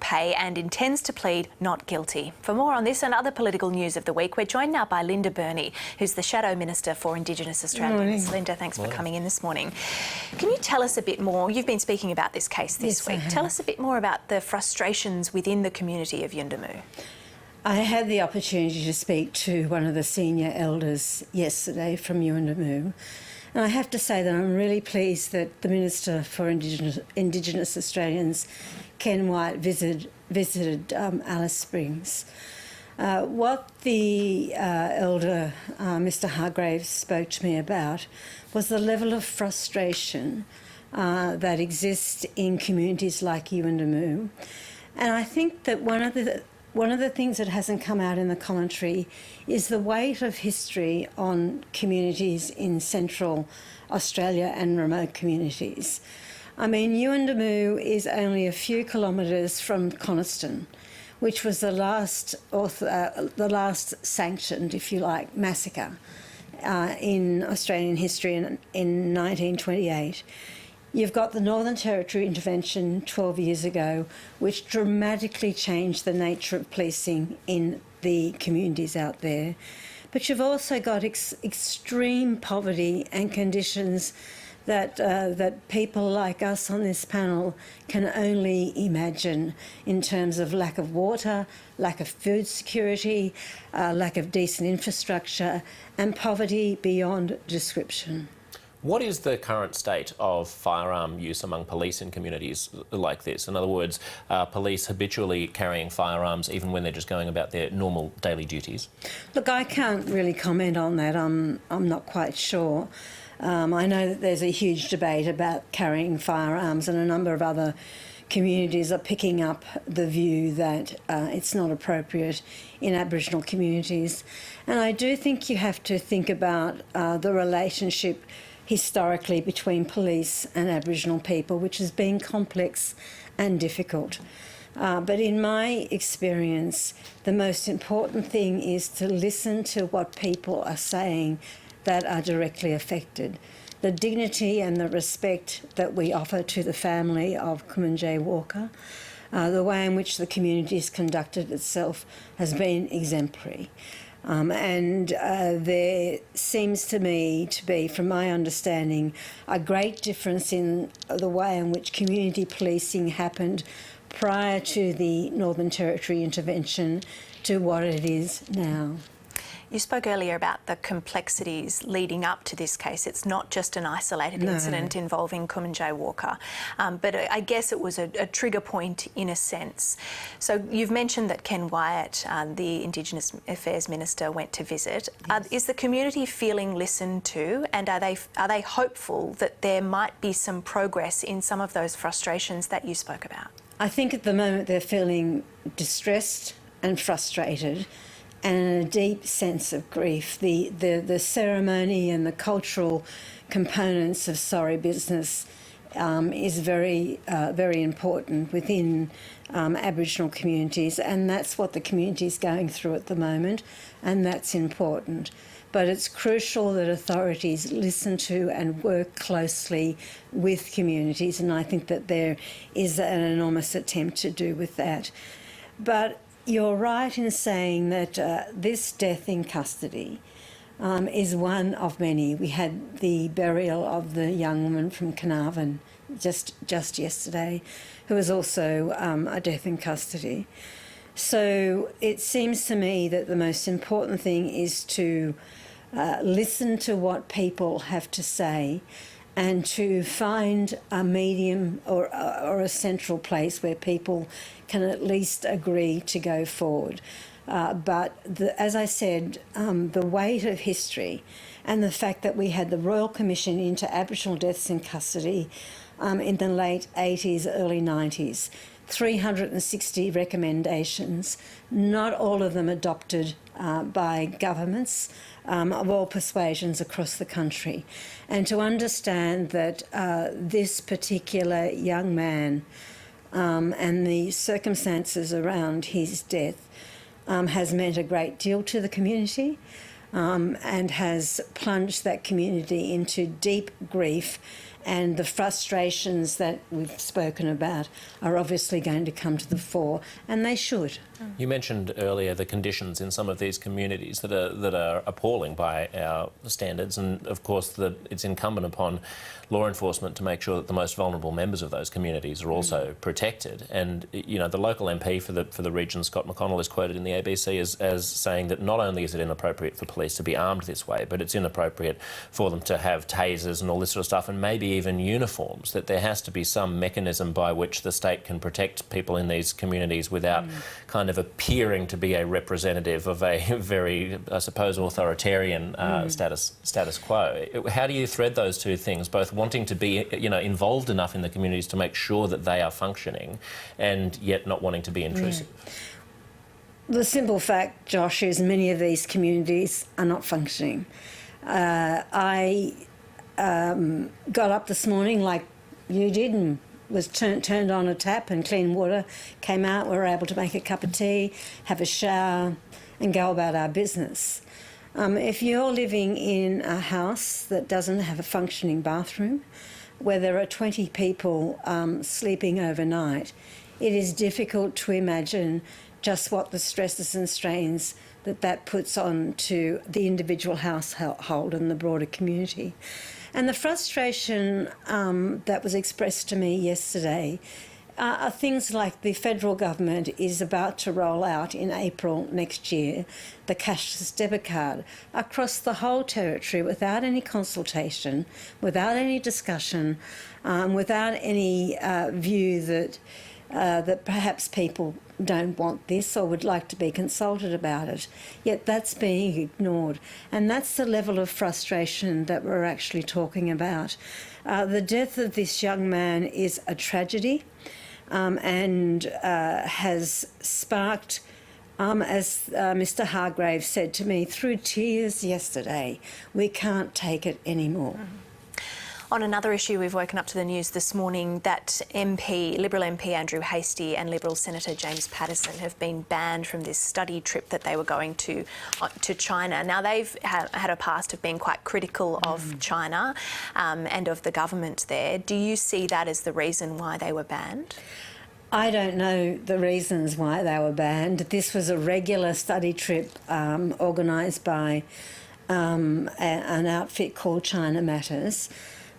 pay and intends to plead not guilty. For more on this and other political news of the week, we're joined now by Burney, who's the Shadow Minister for Indigenous Australians. Linda, thanks for coming in this morning. Can you tell us a bit more? You've been speaking about this case this week. Tell us a bit more about the frustrations within the community of Yuendumu. I had the opportunity to speak to one of the senior elders yesterday from Yuendumu, and I have to say that I'm really pleased that the Minister for Indigenous Australians, Ken Wyatt, visited Alice Springs. What the elder, Mr Hargraves, spoke to me about was the level of frustration that exists in communities like Yuendumu. And I think that one of the things that hasn't come out in the commentary is the weight of history on communities in Central Australia and remote communities. I mean, Yuendumu is only a few kilometres from Coniston, which was the last sanctioned, if you like, massacre in Australian history in 1928. You've got the Northern Territory intervention 12 years ago, which dramatically changed the nature of policing in the communities out there. But you've also got extreme poverty and conditions that people like us on this panel can only imagine in terms of lack of water, lack of food security, lack of decent infrastructure, and poverty beyond description. What is the current state of firearm use among police in communities like this? In other words, are police habitually carrying firearms even when they're just going about their normal daily duties? Look, I can't really comment on that. I'm not quite sure. I know that there's a huge debate about carrying firearms, and a number of other communities are picking up the view that it's not appropriate in Aboriginal communities. And I do think you have to think about the relationship historically between police and Aboriginal people, which has been complex and difficult. But in my experience, the most important thing is to listen to what people are saying that are directly affected. The dignity and the respect that we offer to the family of Kumanjayi Walker, the way in which the community has conducted itself has been exemplary. And there seems to me to be, from my understanding, a great difference in the way in which community policing happened prior to the Northern Territory intervention to what it is now. You spoke earlier about the complexities leading up to this case. It's not just an isolated incident involving Kumanjayi Walker, but I guess it was a trigger point in a sense. So you've mentioned that Ken Wyatt, the Indigenous Affairs Minister, went to visit. Yes. Is the community feeling listened to, and are they hopeful that there might be some progress in some of those frustrations that you spoke about? I think at the moment they're feeling distressed and frustrated, and a deep sense of grief. The ceremony and the cultural components of sorry business is very important within Aboriginal communities, and that's what the community is going through at the moment, and that's important. But it's crucial that authorities listen to and work closely with communities, and I think that there is an enormous attempt to do with that. But you're right in saying that this death in custody is one of many. We had the burial of the young woman from Carnarvon just yesterday, who was also a death in custody. So it seems to me that the most important thing is to listen to what people have to say, and to find a medium or a central place where people can at least agree to go forward. But as I said, the weight of history and the fact that we had the Royal Commission into Aboriginal deaths in custody in the late 80s, early 90s, 360 recommendations, not all of them adopted by governments of all persuasions across the country. And to understand that this particular young man and the circumstances around his death has meant a great deal to the community and has plunged that community into deep grief and the frustrations that we've spoken about are obviously going to come to the fore, and they should. You mentioned earlier the conditions in some of these communities that are appalling by our standards, and of course it's incumbent upon law enforcement to make sure that the most vulnerable members of those communities are also protected. And you know, the local MP for the region, Scott McConnell, is quoted in the ABC as saying that not only is it inappropriate for police to be armed this way, but it's inappropriate for them to have tasers and all this sort of stuff, and maybe even uniforms. That there has to be some mechanism by which the state can protect people in these communities without kind of appearing to be a representative of a very, I suppose, authoritarian status quo. How do you thread those two things, both wanting to be, you know, involved enough in the communities to make sure that they are functioning, and yet not wanting to be intrusive? The simple fact, Josh, is many of these communities are not functioning. I got up this morning like you did and was turned on a tap, and clean water came out. We were able to make a cup of tea, have a shower and go about our business. If you're living in a house that doesn't have a functioning bathroom, where there are 20 people sleeping overnight, it is difficult to imagine just what the stresses and strains that puts on to the individual household and the broader community. And the frustration that was expressed to me yesterday are things like the federal government is about to roll out in April next year the cashless debit card across the whole territory without any consultation, without any discussion, without any view that perhaps people don't want this or would like to be consulted about it. Yet that's being ignored. And that's the level of frustration that we're actually talking about. The death of this young man is a tragedy. And has sparked, as Mr. Hargrave said to me, through tears yesterday, we can't take it anymore. On another issue, we've woken up to the news this morning that Liberal MP Andrew Hastie and Liberal Senator James Paterson have been banned from this study trip that they were going to China. Now, they've had a past of being quite critical of China and of the government there. Do you see that as the reason why they were banned? I don't know the reasons why they were banned. This was a regular study trip organised by an outfit called China Matters.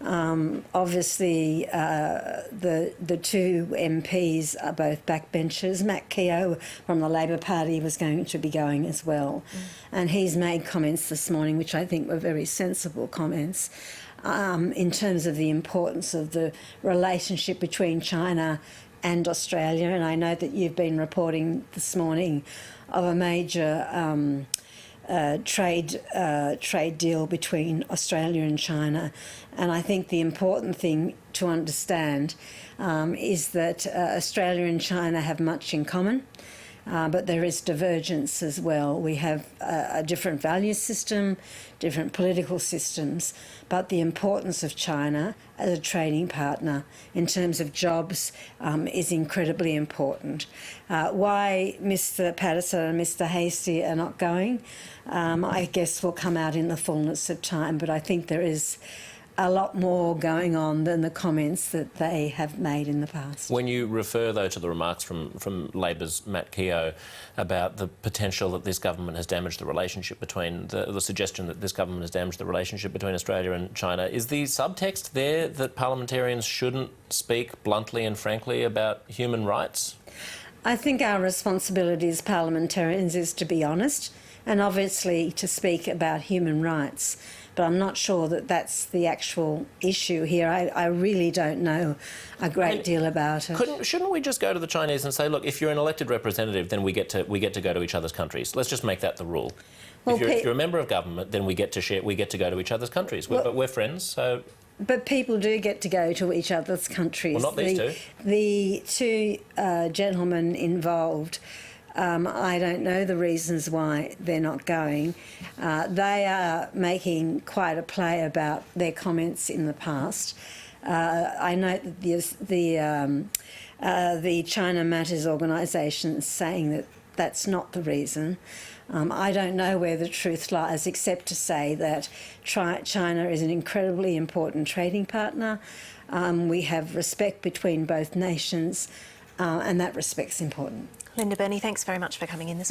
Obviously, the two MPs are both backbenchers. Matt Keogh from the Labor Party was going to be going as well. And he's made comments this morning which I think were very sensible comments in terms of the importance of the relationship between China and Australia. And I know that you've been reporting this morning of a major trade deal between Australia and China. And I think the important thing to understand is that Australia and China have much in common, but there is divergence as well. We have a different value system, different political systems, but the importance of China as a trading partner in terms of jobs is incredibly important. Why Mr. Patterson and Mr. Hastie are not going, I guess will come out in the fullness of time, but I think there is a lot more going on than the comments that they have made in the past. When you refer, though, to the remarks from Labor's Matt Keogh about the potential that this government has damaged the relationship between, the suggestion that this government has damaged the relationship between Australia and China, is the subtext there that parliamentarians shouldn't speak bluntly and frankly about human rights? I think our responsibility as parliamentarians is to be honest and obviously to speak about human rights. But I'm not sure that that's the actual issue here. I really don't know a great deal about it. Shouldn't we just go to the Chinese and say, look, if you're an elected representative, then we get to go to each other's countries. Let's just make that the rule. Well, if you're a member of government, then we get to go to each other's countries. But we're friends, so. But people do get to go to each other's countries. Well, not these two. The two gentlemen involved. I don't know the reasons why they're not going. They are making quite a play about their comments in the past. I know that the China Matters organisation is saying that that's not the reason. I don't know where the truth lies, except to say that China is an incredibly important trading partner. We have respect between both nations, and that respect's important. Linda Burney, thanks very much for coming in this